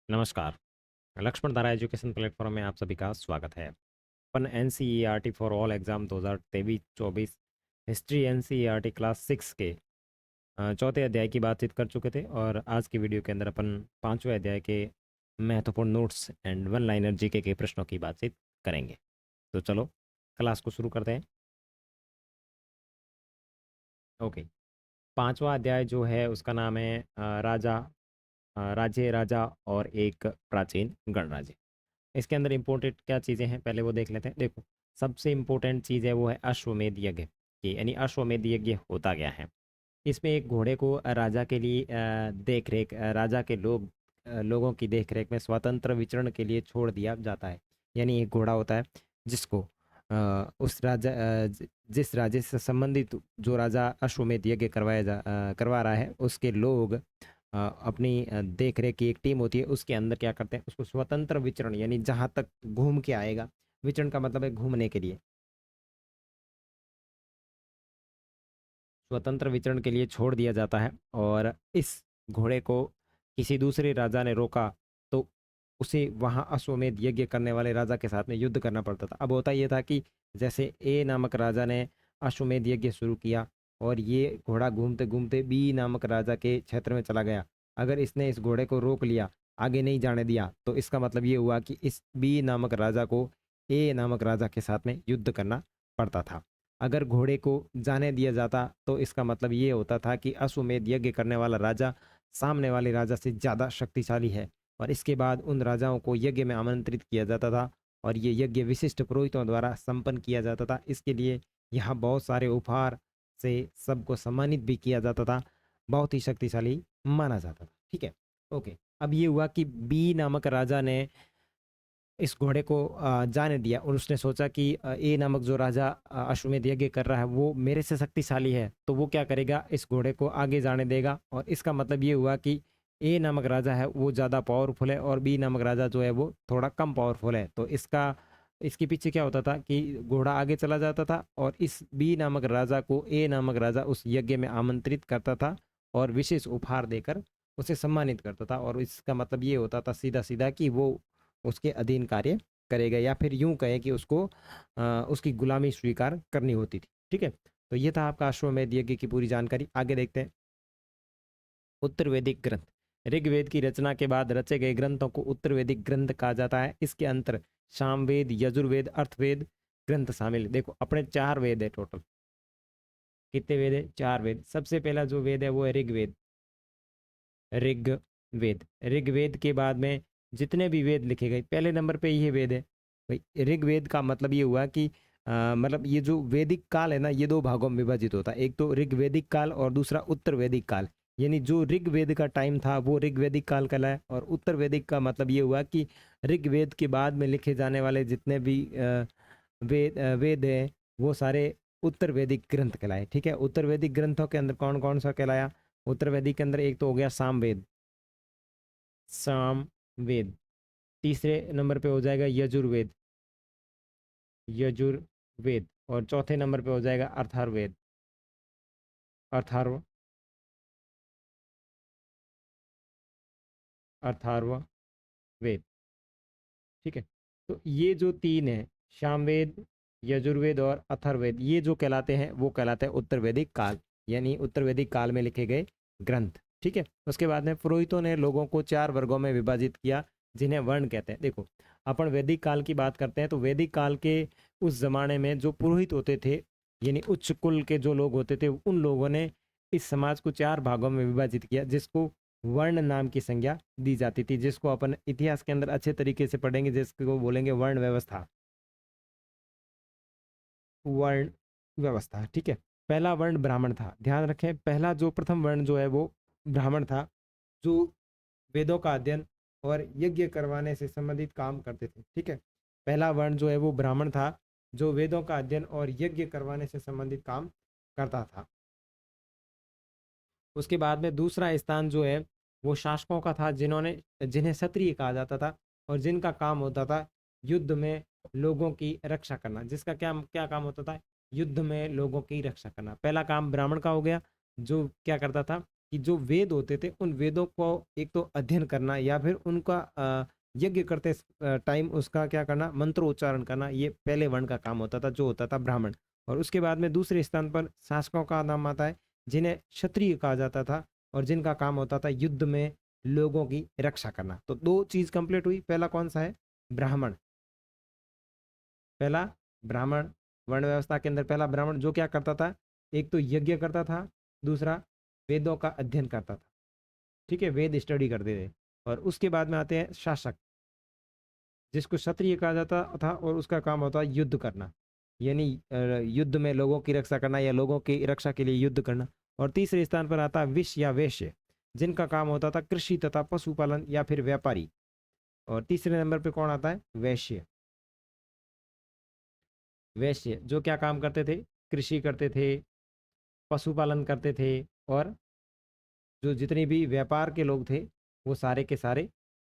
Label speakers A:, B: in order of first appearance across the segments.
A: नमस्कार। लक्ष्मण धारा education platform में आप सभी का स्वागत है। अपन NCERT for all exam 2023-24 history NCERT class 6 के चौथे अध्याय की बातचीत कर चुके थे और आज की वीडियो के अंदर अपन पांचवें अध्याय के महत्वपूर्ण notes and one liner GK के प्रश्नों की बातचीत करेंगे। तो चलो क्लास को शुरू करते हैं। ओके, पांचवा अध्याय जो है उसका नाम है राज्य राजा और एक प्राचीन गणराज्य। इसके अंदर इंपॉर्टेंट क्या चीज़ें हैं पहले वो देख लेते हैं। देखो, सबसे इंपॉर्टेंट चीज़ है वो है अश्वमेध यज्ञ की, यानी अश्वमेध यज्ञ होता गया है। इसमें एक घोड़े को राजा के लिए देख रेख राजा के लोगों की देख रेख में स्वतंत्र विचरण के लिए छोड़ दिया जाता है। यानी एक घोड़ा होता है जिसको उस जिस राज्य से संबंधित जो राजा अश्वमेध यज्ञ करवा रहा है उसके लोग अपनी देख रेख की एक टीम होती है, उसके अंदर क्या करते हैं, उसको स्वतंत्र विचरण यानी जहां तक घूम के आएगा, विचरण का मतलब है घूमने के लिए, स्वतंत्र विचरण के लिए छोड़ दिया जाता है। और इस घोड़े को किसी दूसरे राजा ने रोका तो उसे वहां अश्वमेध यज्ञ करने वाले राजा के साथ में युद्ध करना पड़ता था। अब होता यह था कि जैसे ए नामक राजा ने अश्वमेध यज्ञ शुरू किया और ये घोड़ा घूमते घूमते बी नामक राजा के क्षेत्र में चला गया। अगर इसने इस घोड़े को रोक लिया, आगे नहीं जाने दिया, तो इसका मतलब ये हुआ कि इस बी नामक राजा को ए नामक राजा के साथ में युद्ध करना पड़ता था। अगर घोड़े को जाने दिया जाता तो इसका मतलब ये होता था कि अश्वमेध यज्ञ करने वाला राजा सामने वाले राजा से ज़्यादा शक्तिशाली है। और इसके बाद उन राजाओं को यज्ञ में आमंत्रित किया जाता था और ये यज्ञ विशिष्ट पुरोहितों द्वारा संपन्न किया जाता था। इसके लिए यहाँ बहुत सारे उपहार से सबको सम्मानित भी किया जाता था। बहुत ही शक्तिशाली माना जाता था। ठीक है, ओके। अब ये हुआ कि बी नामक राजा ने इस घोड़े को जाने दिया और उसने सोचा कि ए नामक जो राजा अश्वमेध यज्ञ कर रहा है वो मेरे से शक्तिशाली है, तो वो क्या करेगा, इस घोड़े को आगे जाने देगा। और इसका मतलब ये हुआ कि ए नामक राजा है वो ज़्यादा पावरफुल है और बी नामक राजा जो है वो थोड़ा कम पावरफुल है। तो इसके पीछे क्या होता था कि घोड़ा आगे चला जाता था और इस बी नामक राजा को ए नामक राजा उस यज्ञ में आमंत्रित करता था और विशेष उपहार देकर उसे सम्मानित करता था। और इसका मतलब ये होता था सीधा सीधा कि वो उसके अधीन कार्य करेगा, या फिर यूं कहें कि उसको उसकी गुलामी स्वीकार करनी होती थी। ठीक है, तो ये था आपका अश्वमेध यज्ञ की पूरी जानकारी। आगे देखते हैं। उत्तर वैदिक ग्रंथ, ऋग्वेद की रचना के बाद रचे गए ग्रंथों को उत्तर वैदिक ग्रंथ कहा जाता है। इसके अंतर सामवेद, यजुर्वेद, अर्थवेद ग्रंथ शामिल। देखो, अपने चार वेद है टोटल। कितने वेद है? चार वेद। सबसे पहला जो वेद है वो है ऋग्वेद। ऋग्वेद, ऋग्वेद के बाद में जितने भी वेद लिखे गए पहले नंबर पे ये वेद है भाई। ऋग्वेद का मतलब ये हुआ कि मतलब ये जो वैदिक काल है ना, ये दो भागों में विभाजित होता है। एक तो ऋग्वेदिक काल और दूसरा उत्तर वैदिक काल। यानी जो ऋग्वेद का टाइम था वो ऋग्वेदिक काल कहलाया, और उत्तर वैदिक का मतलब ये हुआ कि ऋग्वेद के बाद में लिखे जाने वाले जितने भी वेद है वो सारे उत्तर वैदिक ग्रंथ कहलाए। ठीक है, उत्तर वैदिक ग्रंथों के अंदर कौन कौन सा कहलाया? उत्तर वैदिक के अंदर एक तो हो गया सामवेद, सामवेद। तीसरे नंबर पे हो जाएगा यजुर्वेद, यजुर्वेद। और चौथे नंबर पे हो जाएगा अथर्ववेद, अथर्ववेद, अथर्ववेद। ठीक है, तो ये जो तीन है, सामवेद, यजुर्वेद और अथर्ववेद, ये जो कहलाते हैं वो कहलाते हैं उत्तर वैदिक काल, यानी उत्तर वैदिक काल में लिखे गए ग्रंथ। ठीक है, उसके बाद में पुरोहितों ने लोगों को चार वर्गों में विभाजित किया जिन्हें वर्ण कहते हैं। देखो, अपन वैदिक काल की बात करते हैं तो वैदिक काल के उस जमाने में जो पुरोहित होते थे, यानी उच्च कुल के जो लोग होते थे, उन लोगों ने इस समाज को चार भागों में विभाजित किया जिसको वर्ण नाम की संज्ञा दी जाती थी, जिसको अपन इतिहास के अंदर अच्छे तरीके से पढ़ेंगे, जिसको बोलेंगे वर्ण व्यवस्था, वर्ण व्यवस्था। ठीक है, पहला वर्ण ब्राह्मण था। ध्यान रखें, पहला जो प्रथम वर्ण जो है वो ब्राह्मण था, जो वेदों का अध्ययन और यज्ञ करवाने से संबंधित काम करते थे। ठीक है, पहला वर्ण जो है वो ब्राह्मण था जो वेदों का अध्ययन और यज्ञ करवाने से संबंधित काम करता था। उसके बाद में दूसरा स्थान जो है वो शासकों का था, जिन्हें क्षत्रिय कहा जाता था और जिनका काम होता था युद्ध में लोगों की रक्षा करना। जिसका क्या क्या काम होता था? युद्ध में लोगों की रक्षा करना। पहला काम ब्राह्मण का हो गया, जो क्या करता था कि जो वेद होते थे उन वेदों को एक तो अध्ययन करना या फिर उनका यज्ञ करते टाइम उसका क्या करना, मंत्रोच्चारण करना, ये पहले वर्ण का काम होता था जो होता था ब्राह्मण। और उसके बाद में दूसरे स्थान पर शासकों का नाम आता है जिन्हें क्षत्रिय कहा जाता था और जिनका काम होता था युद्ध में लोगों की रक्षा करना। तो दो चीज कंप्लीट हुई। पहला कौन सा है, ब्राह्मण। पहला ब्राह्मण, वर्ण व्यवस्था के अंदर पहला ब्राह्मण जो क्या करता था, एक तो यज्ञ करता था, दूसरा वेदों का अध्ययन करता था। ठीक है, वेद स्टडी करते थे। और उसके बाद में आते हैं शासक, जिसको क्षत्रिय कहा जाता था और उसका काम होता है युद्ध करना, यानी युद्ध में लोगों की रक्षा करना या लोगों की रक्षा के लिए युद्ध करना। और तीसरे स्थान पर आता है विश्य या वैश्य, जिनका काम होता था कृषि तथा पशुपालन या फिर व्यापारी। और तीसरे नंबर पे कौन आता है, वैश्य। वैश्य जो क्या काम करते थे, कृषि करते थे, पशुपालन करते थे, और जो जितने भी व्यापार के लोग थे वो सारे के सारे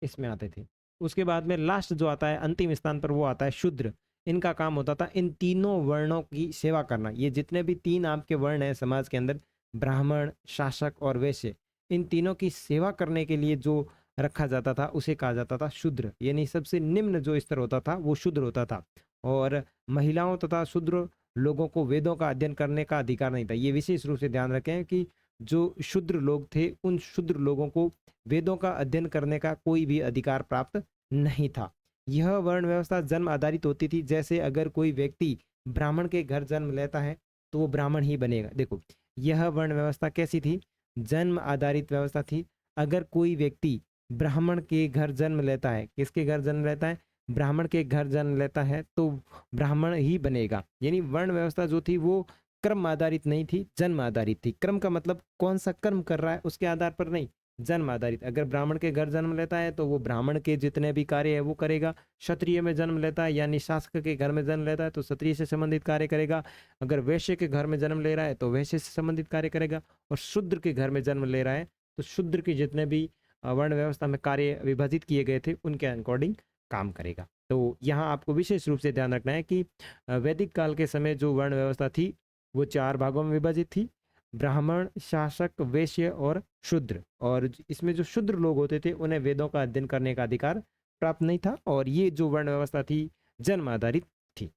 A: इसमें आते थे। उसके बाद में लास्ट जो आता है अंतिम स्थान पर वो आता है शूद्र। इनका काम होता था इन तीनों वर्णों की सेवा करना। ये जितने भी तीन आपके वर्ण हैं समाज के अंदर, ब्राह्मण, शासक और वैश्य, इन तीनों की सेवा करने के लिए जो रखा जाता था उसे कहा जाता था शूद्र, यानी सबसे निम्न जो स्तर होता था वो शूद्र होता था। और महिलाओं तथा शूद्र लोगों को वेदों का अध्ययन करने का अधिकार नहीं था। ये विशेष रूप से ध्यान रखें कि जो शूद्र लोग थे उन शूद्र लोगों को वेदों का अध्ययन करने का कोई भी अधिकार प्राप्त नहीं था। यह वर्ण व्यवस्था जन्म आधारित होती थी। जैसे अगर कोई व्यक्ति ब्राह्मण के घर जन्म लेता है तो वो ब्राह्मण ही बनेगा। देखो, यह वर्ण व्यवस्था कैसी थी, जन्म आधारित व्यवस्था थी। अगर कोई व्यक्ति ब्राह्मण के घर जन्म लेता है, किसके घर जन्म लेता है, ब्राह्मण के घर जन्म लेता है, तो ब्राह्मण ही बनेगा। यानी वर्ण व्यवस्था जो थी वो क्रम आधारित नहीं थी, जन्म आधारित थी। क्रम का मतलब कौन सा कर्म कर रहा है उसके आधार पर नहीं, जन्म आधारित। अगर ब्राह्मण के घर जन्म लेता है तो वो ब्राह्मण के जितने भी कार्य है वो करेगा। क्षत्रिय में जन्म लेता है यानी शासक के घर में जन्म लेता है तो क्षत्रिय से संबंधित कार्य करेगा। अगर वैश्य के घर में जन्म ले रहा है तो वैश्य से संबंधित कार्य करेगा। और शूद्र के घर में जन्म ले रहा है तो शूद्र के जितने भी वर्ण व्यवस्था में कार्य विभाजित किए गए थे उनके अकॉर्डिंग काम करेगा। तो यहाँ आपको विशेष रूप से ध्यान रखना है कि वैदिक काल के समय जो वर्ण व्यवस्था थी वो चार भागों में विभाजित थी, ब्राह्मण, शासक, वैश्य और शूद्र। और इसमें जो शूद्र लोग होते थे उन्हें वेदों का अध्ययन करने का अधिकार प्राप्त नहीं था। और ये जो वर्ण व्यवस्था थी जन्म आधारित थी।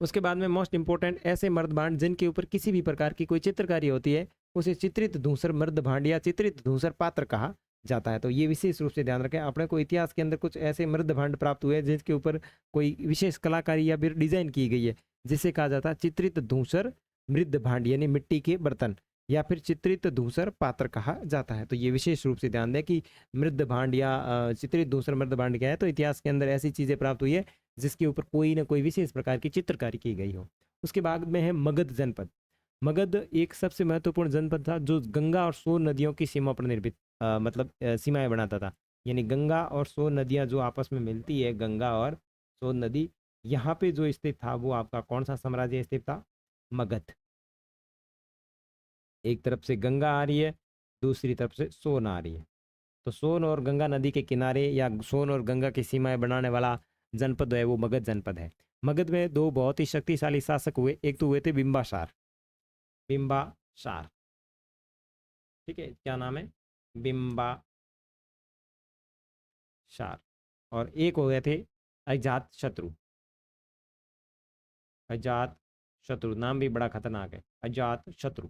A: उसके बाद में मोस्ट इंपोर्टेंट, ऐसे मर्दभांड जिनके ऊपर किसी भी प्रकार की कोई चित्रकारी होती है उसे चित्रित धूसर मर्दभांड या चित्रित धूसर पात्र कहा जाता है। तो ये विशेष रूप से ध्यान रखें। अपने को इतिहास के अंदर कुछ ऐसे मर्दभांड प्राप्त हुए जिसके ऊपर कोई विशेष कलाकारी या फिर डिजाइन की गई है, जिसे कहा जाता है चित्रित धूसर मृद भांड, यानी मिट्टी के बर्तन, या फिर चित्रित धूसर पात्र कहा जाता है। तो ये विशेष रूप से ध्यान दें कि मृद भांड या चित्रित धूसर मृद भांड क्या है। तो इतिहास के अंदर ऐसी चीजें प्राप्त हुई है जिसके ऊपर कोई ना कोई विशेष प्रकार की चित्रकारी की गई हो। उसके बाद में है मगध जनपद। मगध एक सबसे महत्वपूर्ण जनपद था जो गंगा और सोन नदियों की सीमा पर निर्मित मतलब सीमाएं बनाता था। यानी गंगा और सोन नदियां जो आपस में मिलती है, गंगा और सोन नदी, यहाँ पे जो स्थित था वो आपका कौन सा साम्राज्य स्थित था, मगध। एक तरफ से गंगा आ रही है, दूसरी तरफ से सोन आ रही है। तो सोन और गंगा नदी के किनारे या सोन और गंगा की सीमाएं बनाने वाला जनपद है वो मगध जनपद है। मगध में दो बहुत ही शक्तिशाली शासक हुए। एक तो हुए थे बिंबासार, बिंबासार, ठीक है, क्या नाम है, बिंबासार। और एक हो गए थे अजात शत्रु। अजात शत्रु नाम भी बड़ा खतरनाक है, अजात शत्रु।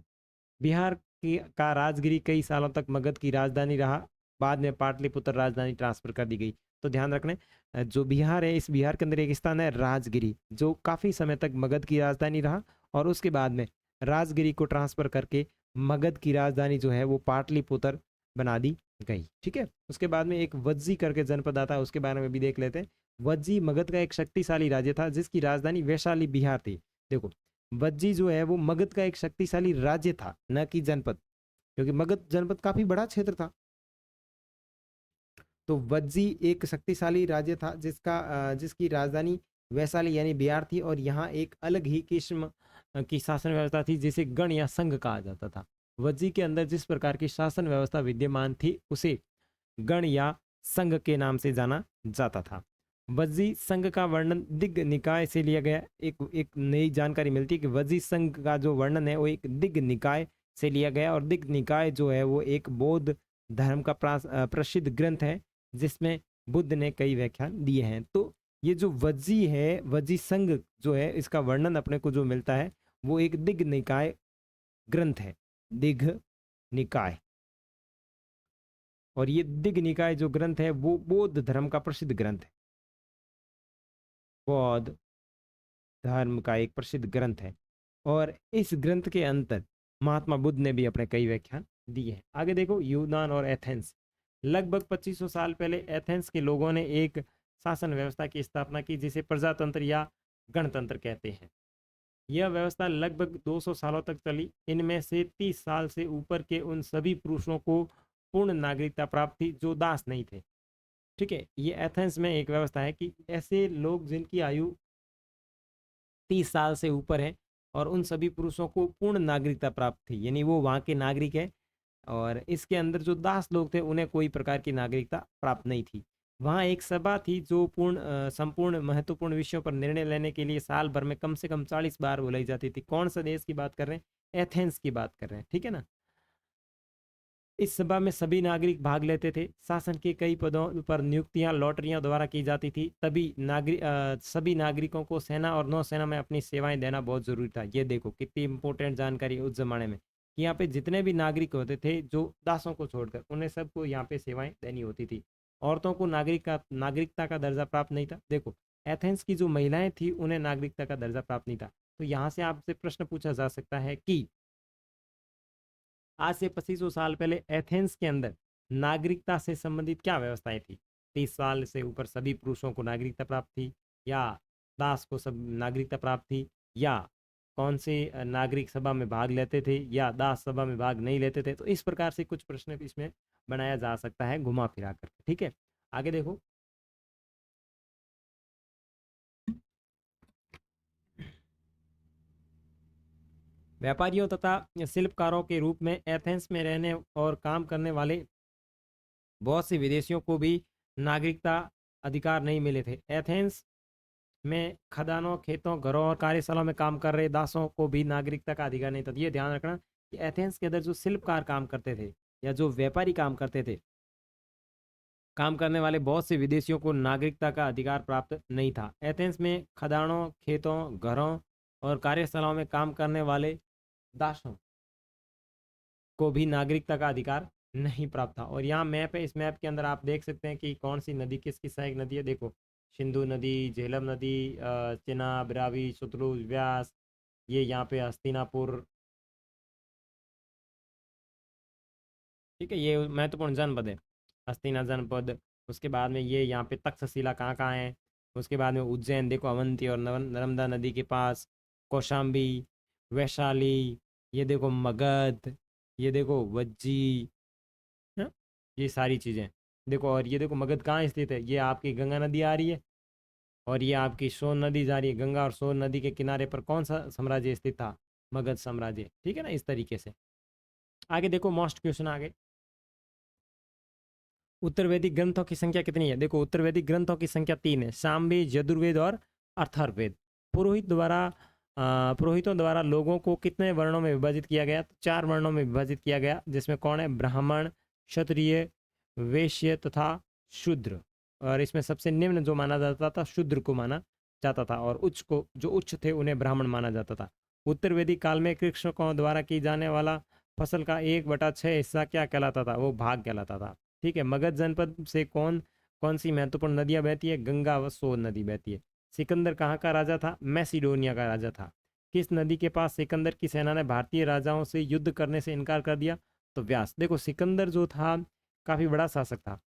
A: बिहार की का राजगिरी कई सालों तक मगध की राजधानी रहा। बाद में पाटलिपुत्र राजधानी ट्रांसफर कर दी गई। तो ध्यान रखना, जो बिहार है इस बिहार के अंदर एक स्थान है राजगिरी, जो काफी समय तक मगध की राजधानी रहा। और उसके बाद में राजगिरी को ट्रांसफर करके मगध की राजधानी जो है वो पाटलिपुत्र बना दी गई। ठीक है, उसके बाद में एक वज्जी करके जनपद आता है, उसके बारे में भी देख लेते हैं। वज्जी मगध का एक शक्तिशाली राज्य था जिसकी राजधानी वैशाली बिहार थी। देखो, वज्जी जो है वो मगध का एक शक्तिशाली राज्य था, न कि जनपद, क्योंकि मगध जनपद काफी बड़ा क्षेत्र था। तो वज्जी एक शक्तिशाली राज्य था जिसकी राजधानी वैशाली यानी बिहार थी। और यहाँ एक अलग ही किस्म की शासन व्यवस्था थी जिसे गण या संघ कहा जाता था। वज्जी के अंदर जिस प्रकार की शासन व्यवस्था विद्यमान थी उसे गण या संघ के नाम से जाना जाता था। वज्जी संघ का वर्णन दिग्ग निकाय से लिया गया। एक नई जानकारी मिलती है कि वज्जी संघ का जो वर्णन है वो एक दिग्ग निकाय से लिया गया। और दिग्ग निकाय जो है वो एक बौद्ध धर्म का प्रसिद्ध ग्रंथ है जिसमें बुद्ध ने कई व्याख्यान दिए हैं। तो ये जो वज्जी है, वज्जी संघ जो है, इसका वर्णन अपने को जो मिलता है वो एक दिग्ग निकाय ग्रंथ है, दिग्ग निकाय। और ये दिग्ग निकाय जो ग्रंथ है वो बौद्ध धर्म का प्रसिद्ध ग्रंथ है, बौद्ध धर्म का एक प्रसिद्ध ग्रंथ है। और इस ग्रंथ के अंतर महात्मा बुद्ध ने भी अपने कई व्याख्यान दिए हैं। आगे देखो, यूनान और एथेंस। लगभग 2500 साल पहले एथेंस के लोगों ने एक शासन व्यवस्था की स्थापना की जिसे प्रजातंत्र या गणतंत्र कहते हैं। यह व्यवस्था लगभग 200 सालों तक चली। इनमें से 30 साल से ऊपर के उन सभी पुरुषों को पूर्ण नागरिकता प्राप्त थी जो दास नहीं थे। ठीक है, ये एथेंस में एक व्यवस्था है कि ऐसे लोग जिनकी आयु 30 साल से ऊपर है और उन सभी पुरुषों को पूर्ण नागरिकता प्राप्त थी, यानी वो वहाँ के नागरिक है। और इसके अंदर जो दास लोग थे उन्हें कोई प्रकार की नागरिकता प्राप्त नहीं थी। वहाँ एक सभा थी जो संपूर्ण महत्वपूर्ण विषयों पर निर्णय लेने के लिए साल भर में कम से कम 40 बार बुलाई जाती थी। कौन सा देश की बात कर रहे हैं? एथेंस की बात कर रहे हैं, ठीक है ना। इस सभा में सभी नागरिक भाग लेते थे। शासन के कई पदों पर नियुक्तियां लॉटरियों द्वारा की जाती थी। सभी नागरिकों को सेना और नौसेना में अपनी सेवाएं देना बहुत जरूरी था। ये देखो कितनी इंपॉर्टेंट जानकारी उस जमाने में, कि यहाँ पे जितने भी नागरिक होते थे जो दासों को छोड़कर, उन्हें सबको यहाँ पे सेवाएं देनी होती थी। औरतों को नागरिकता का दर्जा प्राप्त नहीं था। देखो, एथेंस की जो महिलाएं थी उन्हें नागरिकता का दर्जा प्राप्त नहीं था। तो यहाँ से आपसे प्रश्न पूछा जा सकता है कि आज से 2500 साल पहले एथेंस के अंदर नागरिकता से संबंधित क्या व्यवस्थाएं थी? 30 साल से ऊपर सभी पुरुषों को नागरिकता प्राप्त थी, या दास को सब नागरिकता प्राप्त थी, या कौन से नागरिक सभा में भाग लेते थे, या दास सभा में भाग नहीं लेते थे? तो इस प्रकार से कुछ प्रश्न इसमें बनाया जा सकता है घुमा फिरा कर। ठीक है, आगे देखो। व्यापारियों तथा शिल्पकारों के रूप में एथेंस में रहने और काम करने वाले बहुत से विदेशियों को भी नागरिकता अधिकार नहीं मिले थे। एथेंस में खदानों, खेतों, घरों और कार्यशालाओं में काम कर रहे दासों को भी नागरिकता का अधिकार नहीं था। ये ध्यान रखना कि एथेंस के अंदर जो शिल्पकार काम करते थे या जो व्यापारी काम करते थे, काम करने वाले बहुत से विदेशियों को नागरिकता का अधिकार प्राप्त नहीं था। एथेंस में खदानों, खेतों, घरों और कार्यशालाओं में काम करने वाले दासों को भी नागरिकता का अधिकार नहीं प्राप्त था। और यहाँ मैप है, इस मैप के अंदर आप देख सकते हैं कि कौन सी नदी किसकी सहायक नदी है। देखो, सिंधु नदी, झेलम नदी, चेनाब, रावी, सतलुज, व्यास, ये यहाँ पे हस्तिनापुर। ठीक है, ये महत्वपूर्ण जनपद है, हस्तिना जनपद। उसके बाद में ये यहाँ पे तक्षशिला कहाँ कहाँ है। उसके बाद में उज्जैन, देखो अवंती और नर्मदा नदी के पास, कौशाम्बी, वैशाली, ये देखो मगध, ये देखो वज्जी, हाँ, ये सारी चीज़ें देखो। और ये देखो मगध कहाँ स्थित है, ये आपकी गंगा नदी आ रही है और ये आपकी सोन नदी जा रही है। गंगा और सोन नदी के किनारे पर कौन सा साम्राज्य स्थित था? मगध साम्राज्य। ठीक है ना, इस तरीके से। आगे देखो, मोस्ट क्वेश्चन आगे। उत्तर वैदिक ग्रंथों की संख्या कितनी है? देखो, उत्तर वैदिक ग्रंथों की संख्या 3 है, सामवेद, यजुर्वेद और अथर्ववेद। पुरोहितों द्वारा लोगों को कितने वर्णों में विभाजित किया गया? तो 4 वर्णों में विभाजित किया गया, जिसमें कौन है? ब्राह्मण, क्षत्रिय, वैश्य तथा शूद्र। और इसमें सबसे निम्न जो माना जाता था शूद्र को माना जाता था, और उच्च को, जो उच्च थे उन्हें ब्राह्मण माना जाता था। उत्तर वैदिक काल में कृषकों द्वारा की जाने वाला फसल का 1/6 हिस्सा क्या कहलाता था? वो भाग कहलाता था। ठीक है, मगध जनपद से कौन कौन सी महत्वपूर्ण नदियां बहती है? गंगा व सोन नदी बहती है। सिकंदर कहाँ का राजा था? मैसिडोनिया का राजा था। किस नदी के पास सिकंदर की सेना ने भारतीय राजाओं से युद्ध करने से इनकार कर दिया? तो व्यास। देखो, सिकंदर जो था काफ़ी बड़ा शासक था,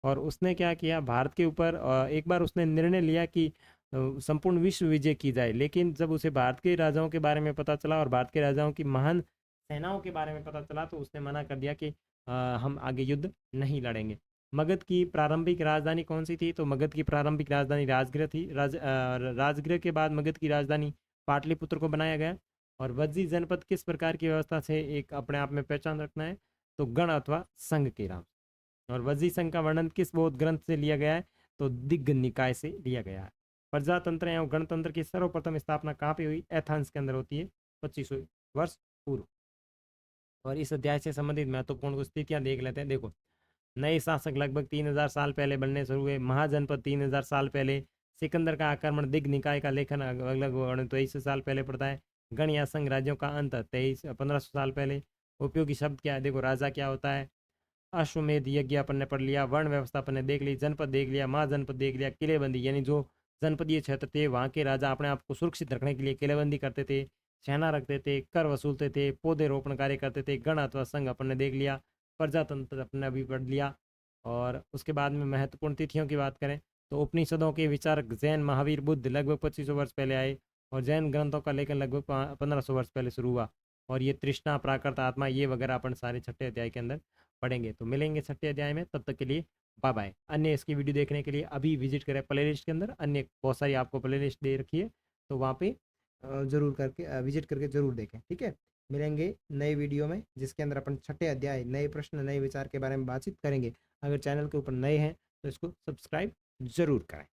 A: और उसने क्या किया, भारत के ऊपर एक बार उसने निर्णय लिया कि संपूर्ण विश्व विजय की जाए। लेकिन जब उसे भारत के राजाओं के बारे में पता चला और भारत के राजाओं की महान सेनाओं के बारे में पता चला, तो उसने मना कर दिया कि हम आगे युद्ध नहीं लड़ेंगे। मगध की प्रारंभिक राजधानी कौन सी थी? तो मगध की प्रारंभिक राजधानी राजगृह थी। राजगृह के बाद मगध की राजधानी पाटलिपुत्र को बनाया गया। और वज्जी जनपद किस प्रकार की व्यवस्था से एक अपने आप में पहचान रखना है? तो गण अथवा संघ के नाम। और वज्जी संघ का वर्णन किस बौद्ध ग्रंथ से लिया गया है? तो दिग्ग निकाय से लिया गया है। प्रजातंत्र एवं गणतंत्र की सर्वप्रथम स्थापना कहाँ पे हुई? एथेंस के अंदर होती है, 2500 वर्ष पूर्व। और इस अध्याय से संबंधित महत्वपूर्ण कुछ स्थितियां देख लेते हैं। देखो, नए शासक लगभग 3000 साल पहले बनने शुरू हुए। महाजनपद 3000 साल पहले। सिकंदर का आक्रमण, दिग्ग निकाय का लेखन लगभग 2300 साल पहले पड़ता है। गण या संघ राज्यों का अंत 1500 साल पहले। उपयोगी शब्द क्या है? देखो, राजा क्या होता है? अश्वमेध यज्ञ अपन ने पढ़ लिया। वर्ण व्यवस्था अपन ने देख ली। जनपद देख लिया। महाजनपद देख लिया। किलेबंदी, यानी जो जनपदीय क्षेत्र थे वहाँ के राजा अपने आप को सुरक्षित रखने के लिए किलेबंदी करते थे, सेना रखते थे, कर वसूलते थे, पौधे रोपण कार्य करते थे। गण अथवा संघ अपन ने देख लिया। प्रजातंत्र अपन ने अभी पढ़ लिया। और उसके बाद में महत्वपूर्ण तिथियों की बात करें तो उपनिषदों के विचारक जैन महावीर बुद्ध लगभग 2500 वर्ष पहले आए। और जैन ग्रंथों का लेखन लगभग 1500 वर्ष पहले शुरू हुआ। और ये तृष्णा, प्राकृत आत्मा, ये वगैरह अपन सारे छठे अध्याय के अंदर पढ़ेंगे। तो मिलेंगे छठे अध्याय में, तब तक के लिए बाय बाय। अन्य इसकी वीडियो देखने के लिए अभी विजिट करें प्लेलिस्ट के अंदर। अन्य बहुत सारी आपको प्लेलिस्ट दे रखी है, तो वहाँ पे जरूर करके विजिट करके जरूर देखें। ठीक है, मिलेंगे नए वीडियो में जिसके अंदर अपन छठे अध्याय, नए प्रश्न, नए विचार के बारे में बातचीत करेंगे। अगर चैनल के ऊपर नए हैं तो इसको सब्सक्राइब जरूर करें।